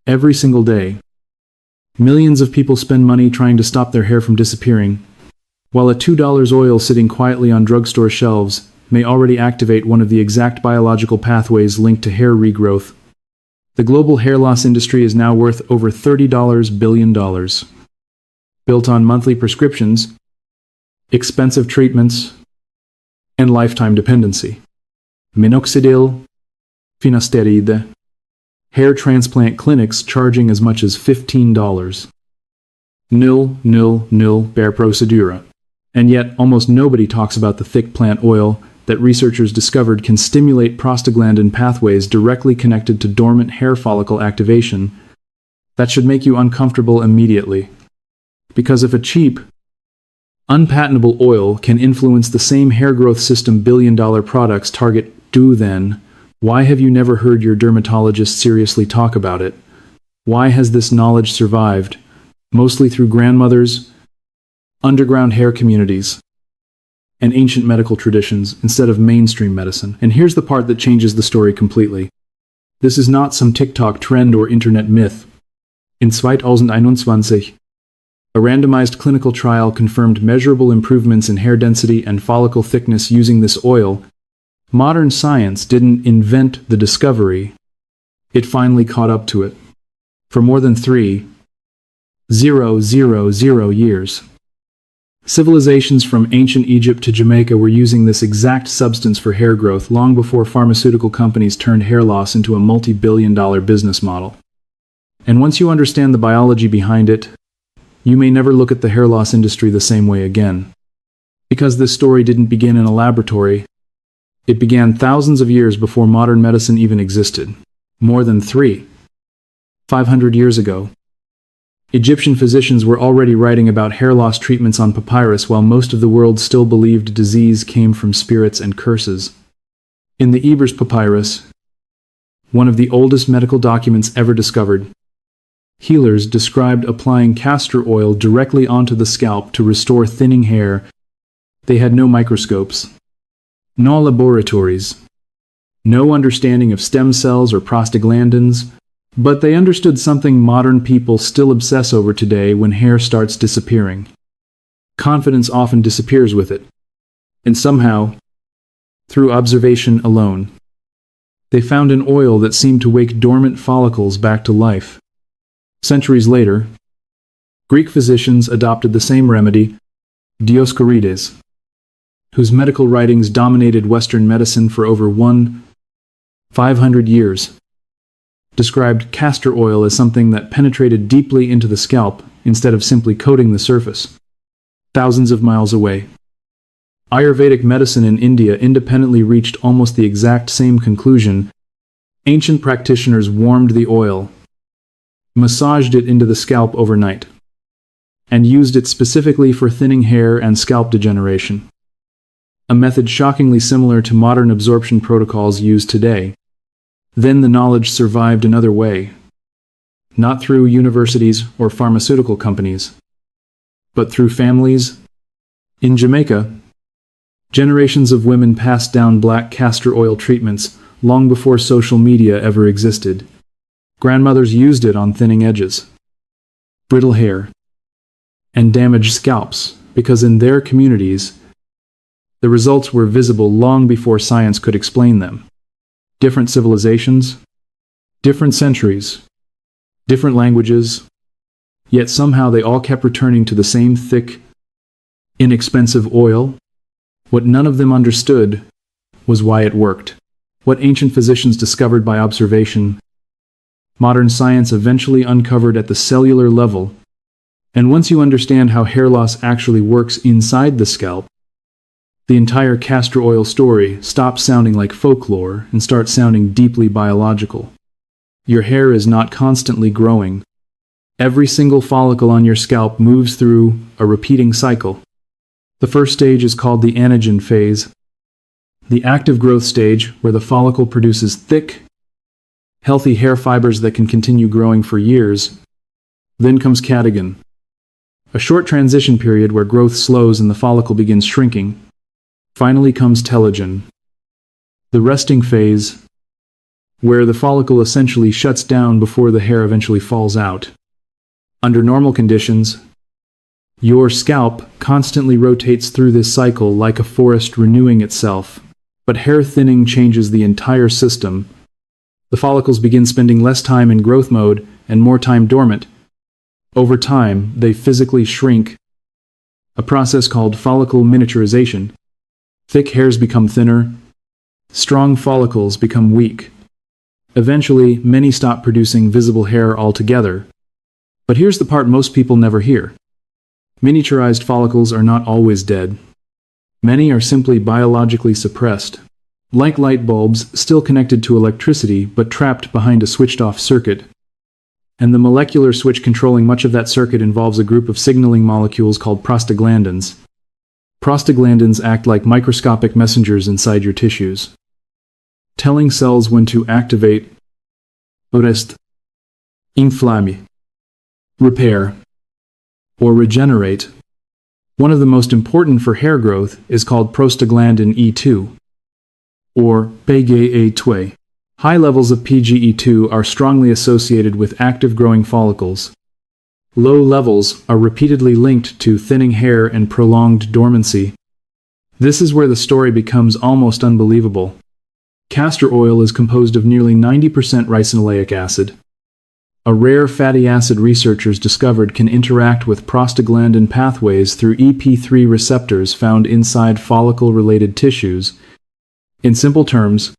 every single day. Millions of people spend money trying to stop their hair from disappearing, while a $2 oil sitting quietly on drugstore shelves may already activate one of the exact biological pathways linked to hair regrowth. The global hair loss industry is now worth over $30 billion. Built on monthly prescriptions, expensive treatments, and lifetime dependency. Minoxidil, finasteride. Hair transplant clinics charging as much as $15. Nil per procedura. And yet, almost nobody talks about the thick plant oil that researchers discovered can stimulate prostaglandin pathways directly connected to dormant hair follicle activation. That should make you uncomfortable immediately. Because if a cheap, unpatentable oil can influence the same hair growth system billion-dollar products target do, then why have you never heard your dermatologist seriously talk about it? Why has this knowledge survived, mostly through grandmothers, underground hair communities, and ancient medical traditions instead of mainstream medicine? And here's the part that changes the story completely. This is not some TikTok trend or internet myth. In 2021, a randomized clinical trial confirmed measurable improvements in hair density and follicle thickness using this oil. Modern science didn't invent the discovery, it finally caught up to it. For more than 3,000 years, civilizations from ancient Egypt to Jamaica were using this exact substance for hair growth long before pharmaceutical companies turned hair loss into a multi-billion-dollar business model. And once you understand the biology behind it, you may never look at the hair loss industry the same way again. Because this story didn't begin in a laboratory, it began thousands of years before modern medicine even existed. More than 500 years ago, Egyptian physicians were already writing about hair loss treatments on papyrus while most of the world still believed disease came from spirits and curses. In the Ebers Papyrus, one of the oldest medical documents ever discovered, healers described applying castor oil directly onto the scalp to restore thinning hair. They had no microscopes, no laboratories, no understanding of stem cells or prostaglandins, but they understood something modern people still obsess over today when hair starts disappearing. Confidence often disappears with it. And somehow, through observation alone, they found an oil that seemed to wake dormant follicles back to life. Centuries later, Greek physicians adopted the same remedy, Dioscorides, whose medical writings dominated Western medicine for over 500 years, described castor oil as something that penetrated deeply into the scalp instead of simply coating the surface. Thousands of miles away, Ayurvedic medicine in India independently reached almost the exact same conclusion. Ancient practitioners warmed the oil, massaged it into the scalp overnight, and used it specifically for thinning hair and scalp degeneration. A method shockingly similar to modern absorption protocols used today. Then the knowledge survived another way, not through universities or pharmaceutical companies, but through families. In Jamaica, generations of women passed down black castor oil treatments long before social media ever existed. Grandmothers used it on thinning edges, brittle hair, and damaged scalps because in their communities, the results were visible long before science could explain them. Different civilizations, different centuries, different languages, yet somehow they all kept returning to the same thick, inexpensive oil. What none of them understood was why it worked. What ancient physicians discovered by observation, modern science eventually uncovered at the cellular level. And once you understand how hair loss actually works inside the scalp, the entire castor oil story stops sounding like folklore and starts sounding deeply biological. Your hair is not constantly growing. Every single follicle on your scalp moves through a repeating cycle. The first stage is called the anagen phase, the active growth stage where the follicle produces thick, healthy hair fibers that can continue growing for years. Then comes catagen, a short transition period where growth slows and the follicle begins shrinking. Finally comes telogen, the resting phase, where the follicle essentially shuts down before the hair eventually falls out. Under normal conditions, your scalp constantly rotates through this cycle like a forest renewing itself, but hair thinning changes the entire system. The follicles begin spending less time in growth mode and more time dormant. Over time, they physically shrink, a process called follicle miniaturization. Thick hairs become thinner, strong follicles become weak. Eventually, many stop producing visible hair altogether. But here's the part most people never hear. Miniaturized follicles are not always dead. Many are simply biologically suppressed, like light bulbs still connected to electricity but trapped behind a switched-off circuit. And the molecular switch controlling much of that circuit involves a group of signaling molecules called prostaglandins. Prostaglandins act like microscopic messengers inside your tissues, telling cells when to activate, rest, inflamme, repair, or regenerate. One of the most important for hair growth is called prostaglandin E2, or PGE2. High levels of PGE2 are strongly associated with active growing follicles. Low levels are repeatedly linked to thinning hair and prolonged dormancy. This is where the story becomes almost unbelievable. Castor oil is composed of nearly 90% ricinoleic acid, a rare fatty acid researchers discovered can interact with prostaglandin pathways through EP3 receptors found inside follicle-related tissues. In simple terms,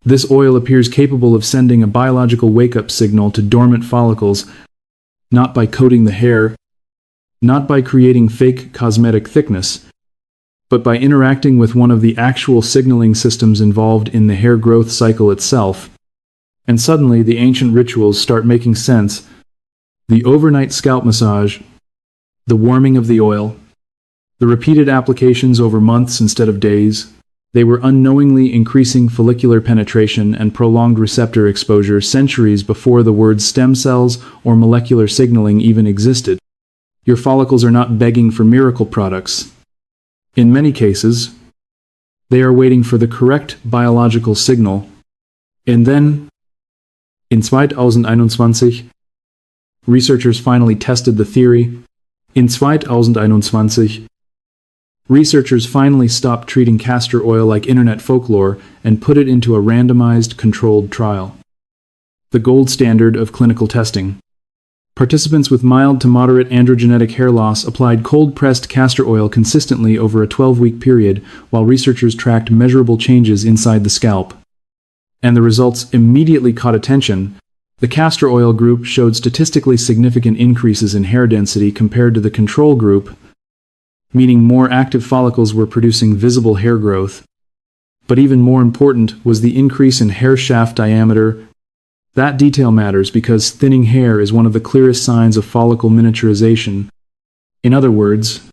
this oil appears capable of sending a biological wake-up signal to dormant follicles, not by coating the hair, not by creating fake cosmetic thickness, but by interacting with one of the actual signaling systems involved in the hair growth cycle itself. And suddenly the ancient rituals start making sense. The overnight scalp massage, the warming of the oil, the repeated applications over months instead of days, they were unknowingly increasing follicular penetration and prolonged receptor exposure centuries before the words stem cells or molecular signaling even existed. Your follicles are not begging for miracle products. In many cases, they are waiting for the correct biological signal. And then, in 2021, researchers finally tested the theory. In 2021, researchers finally stopped treating castor oil like internet folklore and put it into a randomized, controlled trial. The gold standard of clinical testing. Participants with mild to moderate androgenetic hair loss applied cold-pressed castor oil consistently over a 12-week period while researchers tracked measurable changes inside the scalp. And the results immediately caught attention. The castor oil group showed statistically significant increases in hair density compared to the control group, meaning more active follicles were producing visible hair growth. But even more important was the increase in hair shaft diameter. That detail matters because thinning hair is one of the clearest signs of follicle miniaturization. In other words,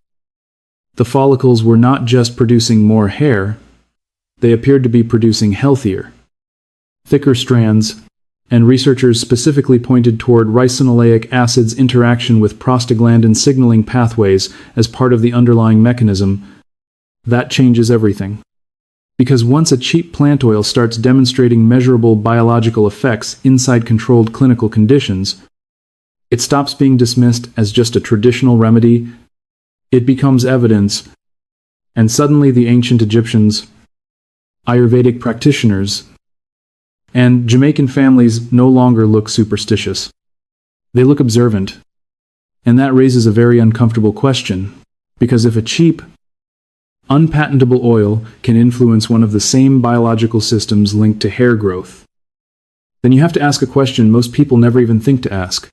the follicles were not just producing more hair, they appeared to be producing healthier, thicker strands, and researchers specifically pointed toward ricinoleic acid's interaction with prostaglandin signaling pathways as part of the underlying mechanism. That changes everything. Because once a cheap plant oil starts demonstrating measurable biological effects inside controlled clinical conditions, it stops being dismissed as just a traditional remedy. It becomes evidence, and suddenly the ancient Egyptians, Ayurvedic practitioners, and Jamaican families no longer look superstitious. They look observant. And that raises a very uncomfortable question, because if a cheap, unpatentable oil can influence one of the same biological systems linked to hair growth, then you have to ask a question most people never even think to ask.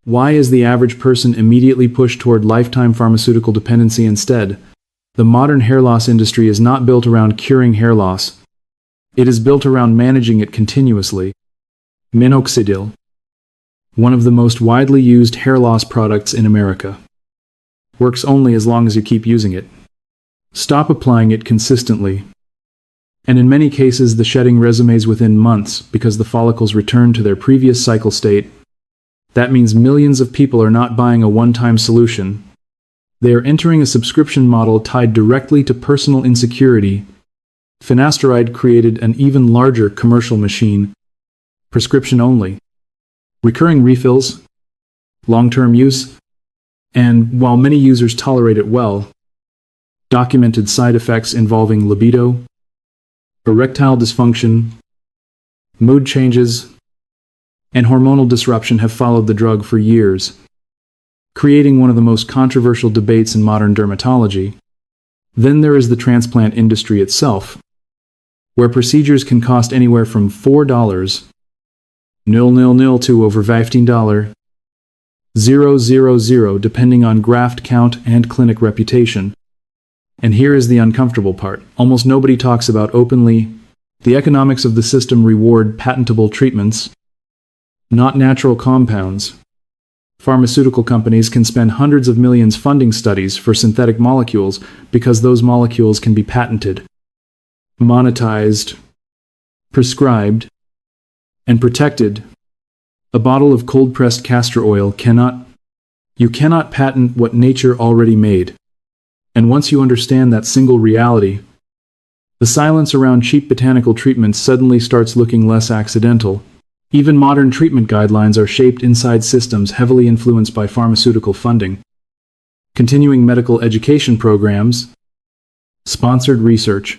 Why is the average person immediately pushed toward lifetime pharmaceutical dependency instead? The modern hair loss industry is not built around curing hair loss. It is built around managing it continuously. Minoxidil, one of the most widely used hair loss products in America, works only as long as you keep using it. Stop applying it consistently. And in many cases, the shedding resumes within months because the follicles return to their previous cycle state. That means millions of people are not buying a one-time solution. They are entering a subscription model tied directly to personal insecurity. Finasteride created an even larger commercial machine, prescription only, recurring refills, long-term use, and while many users tolerate it well, documented side effects involving libido, erectile dysfunction, mood changes, and hormonal disruption have followed the drug for years, creating one of the most controversial debates in modern dermatology. Then there is the transplant industry itself, where procedures can cost anywhere from $4 to over $15 depending on graft count and clinic reputation. And here is the uncomfortable part. Almost nobody talks about openly. The economics of the system reward patentable treatments, not natural compounds. Pharmaceutical companies can spend hundreds of millions funding studies for synthetic molecules because those molecules can be patented, monetized, prescribed, and protected. A bottle of cold-pressed castor oil you cannot patent what nature already made. And once you understand that single reality, the silence around cheap botanical treatments suddenly starts looking less accidental. Even modern treatment guidelines are shaped inside systems heavily influenced by pharmaceutical funding, continuing medical education programs, sponsored research,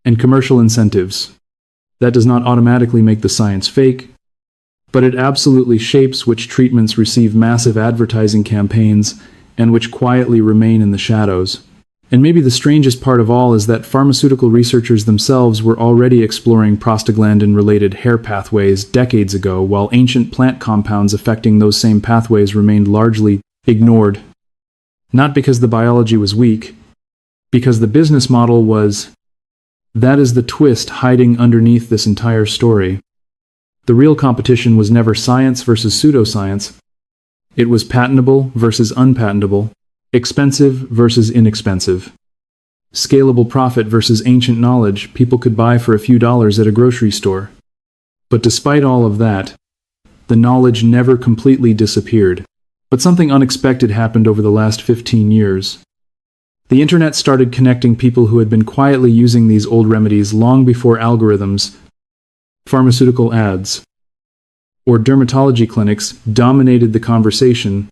and commercial incentives. That does not automatically make the science fake, but it absolutely shapes which treatments receive massive advertising campaigns and which quietly remain in the shadows. And maybe the strangest part of all is that pharmaceutical researchers themselves were already exploring prostaglandin-related hair pathways decades ago, while ancient plant compounds affecting those same pathways remained largely ignored. Not because the biology was weak, because the business model was. That is the twist hiding underneath this entire story. The real competition was never science versus pseudoscience. It was patentable versus unpatentable, expensive versus inexpensive, scalable profit versus ancient knowledge people could buy for a few dollars at a grocery store. But despite all of that, the knowledge never completely disappeared. But something unexpected happened over the last 15 years. The internet started connecting people who had been quietly using these old remedies long before algorithms, pharmaceutical ads, or dermatology clinics dominated the conversation,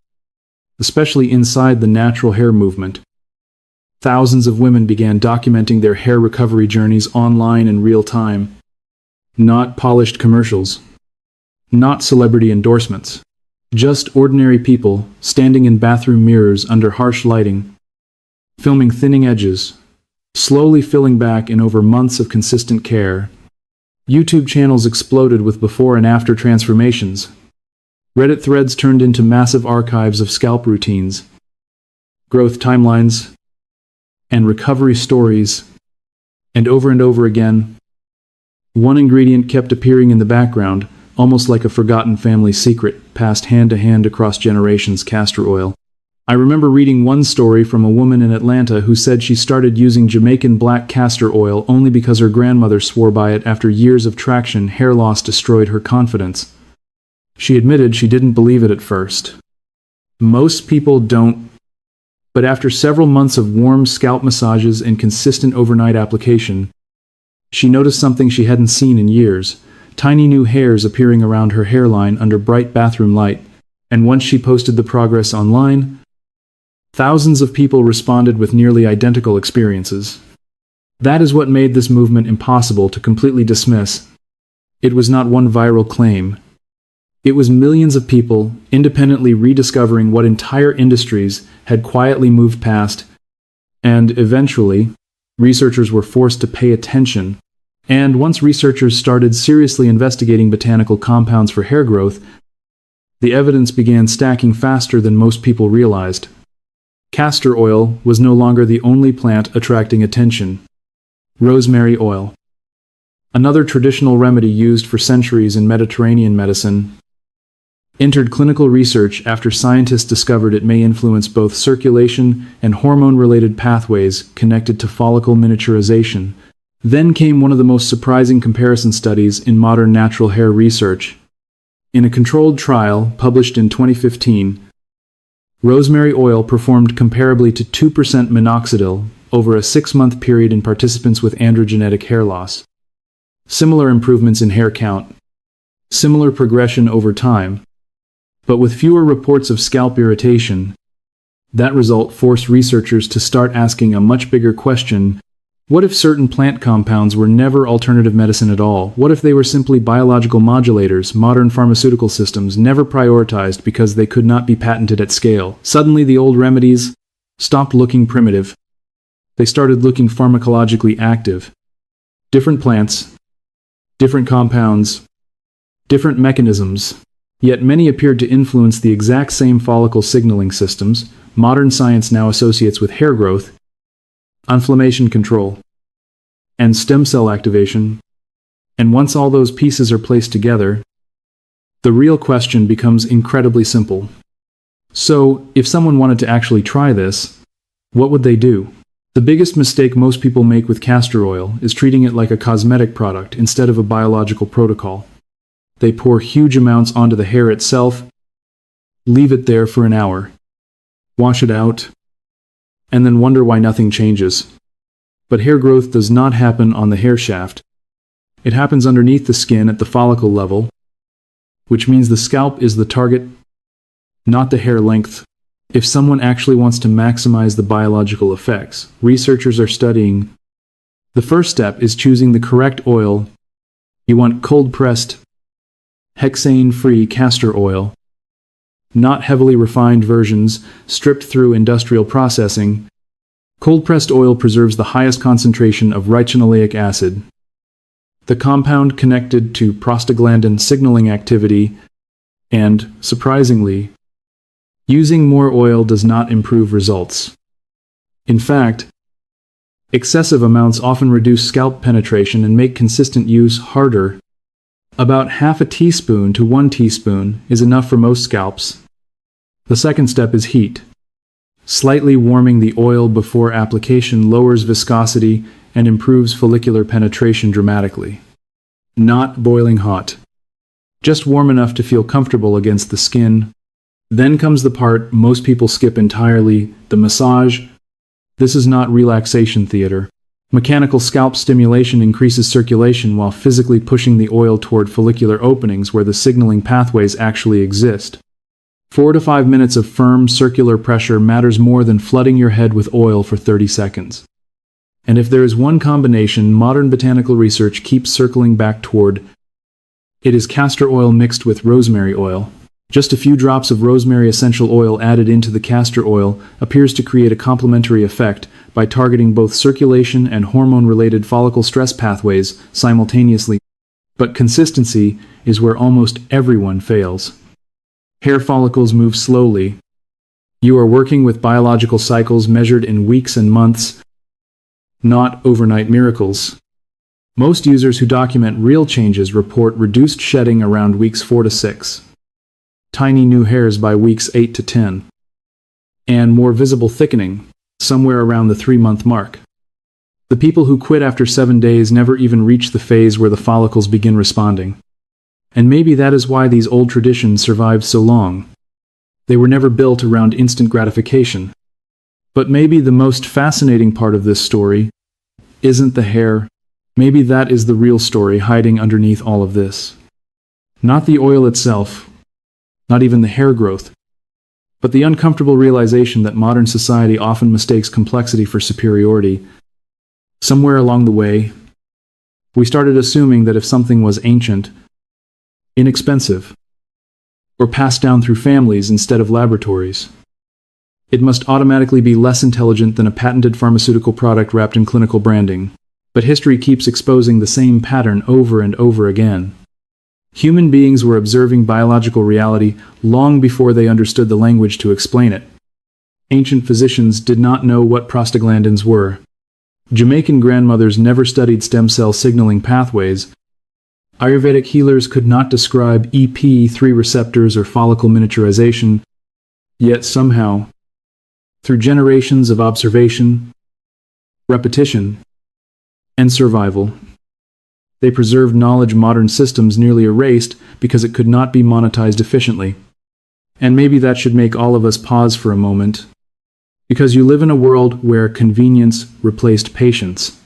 especially inside the natural hair movement. Thousands of women began documenting their hair recovery journeys online in real time. Not polished commercials, not celebrity endorsements, just ordinary people standing in bathroom mirrors under harsh lighting, filming thinning edges, slowly filling back in over months of consistent care. YouTube channels exploded with before and after transformations. Reddit threads turned into massive archives of scalp routines, growth timelines, and recovery stories. And over again, one ingredient kept appearing in the background, almost like a forgotten family secret, passed hand to hand across generations: castor oil. I remember reading one story from a woman in Atlanta who said she started using Jamaican black castor oil only because her grandmother swore by it. After years of traction, hair loss destroyed her confidence. She admitted she didn't believe it at first. Most people don't. But after several months of warm scalp massages and consistent overnight application, she noticed something she hadn't seen in years: tiny new hairs appearing around her hairline under bright bathroom light. And once she posted the progress online, thousands of people responded with nearly identical experiences. That is what made this movement impossible to completely dismiss. It was not one viral claim. It was millions of people independently rediscovering what entire industries had quietly moved past, and eventually, researchers were forced to pay attention. And once researchers started seriously investigating botanical compounds for hair growth, the evidence began stacking faster than most people realized. Castor oil was no longer the only plant attracting attention. Rosemary oil, another traditional remedy used for centuries in Mediterranean medicine, entered clinical research after scientists discovered it may influence both circulation and hormone-related pathways connected to follicle miniaturization. Then came one of the most surprising comparison studies in modern natural hair research. In a controlled trial published in 2015, rosemary oil performed comparably to 2% minoxidil, over a 6-month period in participants with androgenetic hair loss. Similar improvements in hair count. Similar progression over time, but with fewer reports of scalp irritation. That result forced researchers to start asking a much bigger question. What if certain plant compounds were never alternative medicine at all? What if they were simply biological modulators, modern pharmaceutical systems never prioritized because they could not be patented at scale? Suddenly the old remedies stopped looking primitive. They started looking pharmacologically active. Different plants, different compounds, different mechanisms, yet many appeared to influence the exact same follicle signaling systems. Modern science now associates with hair growth, inflammation control, and stem cell activation. And once all those pieces are placed together, the real question becomes incredibly simple. So, if someone wanted to actually try this, what would they do? The biggest mistake most people make with castor oil is treating it like a cosmetic product instead of a biological protocol. They pour huge amounts onto the hair itself, leave it there for an hour, wash it out, and then wonder why nothing changes. But hair growth does not happen on the hair shaft. It happens underneath the skin at the follicle level, which means the scalp is the target, not the hair length. If someone actually wants to maximize the biological effects, researchers are studying. The first step is choosing the correct oil. You want cold-pressed, hexane-free castor oil, not heavily refined versions stripped through industrial processing. Cold-pressed oil preserves the highest concentration of ricinoleic acid, the compound connected to prostaglandin signaling activity, and, surprisingly, using more oil does not improve results. In fact, excessive amounts often reduce scalp penetration and make consistent use harder. About half a teaspoon to 1 teaspoon is enough for most scalps. The second step is heat. Slightly warming the oil before application lowers viscosity and improves follicular penetration dramatically. Not boiling hot. Just warm enough to feel comfortable against the skin. Then comes the part most people skip entirely, the massage. This is not relaxation theater. Mechanical scalp stimulation increases circulation while physically pushing the oil toward follicular openings where the signaling pathways actually exist. 4 to 5 minutes of firm circular pressure matters more than flooding your head with oil for 30 seconds. And if there is one combination modern botanical research keeps circling back toward, it is castor oil mixed with rosemary oil. Just a few drops of rosemary essential oil added into the castor oil appears to create a complementary effect by targeting both circulation and hormone-related follicle stress pathways simultaneously. But consistency is where almost everyone fails. Hair follicles move slowly. You are working with biological cycles measured in weeks and months, not overnight miracles. Most users who document real changes report reduced shedding around weeks 4 to 6. Tiny new hairs by weeks 8 to 10, and more visible thickening, somewhere around the 3-month mark. The people who quit after 7 days never even reach the phase where the follicles begin responding. And maybe that is why these old traditions survived so long. They were never built around instant gratification. But maybe the most fascinating part of this story isn't the hair. Maybe that is the real story hiding underneath all of this. Not the oil itself, not even the hair growth, but the uncomfortable realization that modern society often mistakes complexity for superiority. Somewhere along the way, we started assuming that if something was ancient, inexpensive, or passed down through families instead of laboratories, it must automatically be less intelligent than a patented pharmaceutical product wrapped in clinical branding. But history keeps exposing the same pattern over and over again. Human beings were observing biological reality long before they understood the language to explain it. Ancient physicians did not know what prostaglandins were. Jamaican grandmothers never studied stem cell signaling pathways. Ayurvedic healers could not describe EP3 receptors or follicle miniaturization. Yet somehow, through generations of observation, repetition, and survival, they preserved knowledge modern systems nearly erased because it could not be monetized efficiently. And maybe that should make all of us pause for a moment. Because you live in a world where convenience replaced patience,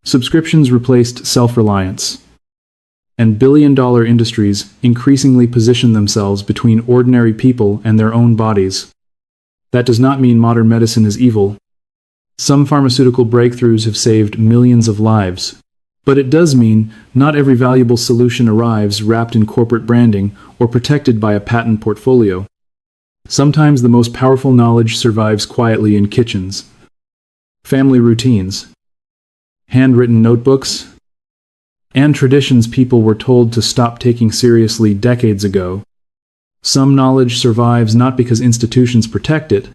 subscriptions replaced self-reliance, and billion-dollar industries increasingly position themselves between ordinary people and their own bodies. That does not mean modern medicine is evil. Some pharmaceutical breakthroughs have saved millions of lives. But it does mean not every valuable solution arrives wrapped in corporate branding or protected by a patent portfolio. Sometimes the most powerful knowledge survives quietly in kitchens, family routines, handwritten notebooks, and traditions people were told to stop taking seriously decades ago. Some knowledge survives not because institutions protect it,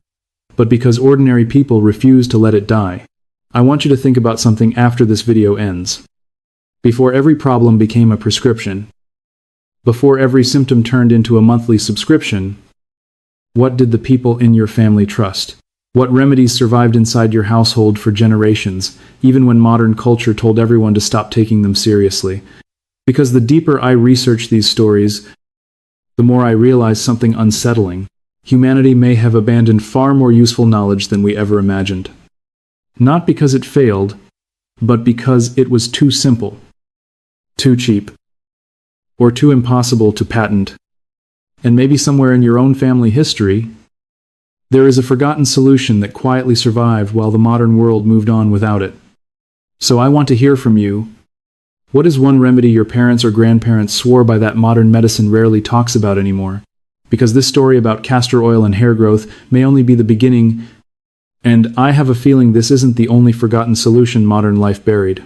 but because ordinary people refuse to let it die. I want you to think about something after this video ends. Before every problem became a prescription, before every symptom turned into a monthly subscription, what did the people in your family trust? What remedies survived inside your household for generations, even when modern culture told everyone to stop taking them seriously? Because the deeper I research these stories, the more I realize something unsettling. Humanity may have abandoned far more useful knowledge than we ever imagined. Not because it failed, but because it was too simple, too cheap, or too impossible to patent. And maybe somewhere in your own family history, there is a forgotten solution that quietly survived while the modern world moved on without it. So I want to hear from you. What is one remedy your parents or grandparents swore by that modern medicine rarely talks about anymore? Because this story about castor oil and hair growth may only be the beginning, and I have a feeling this isn't the only forgotten solution modern life buried.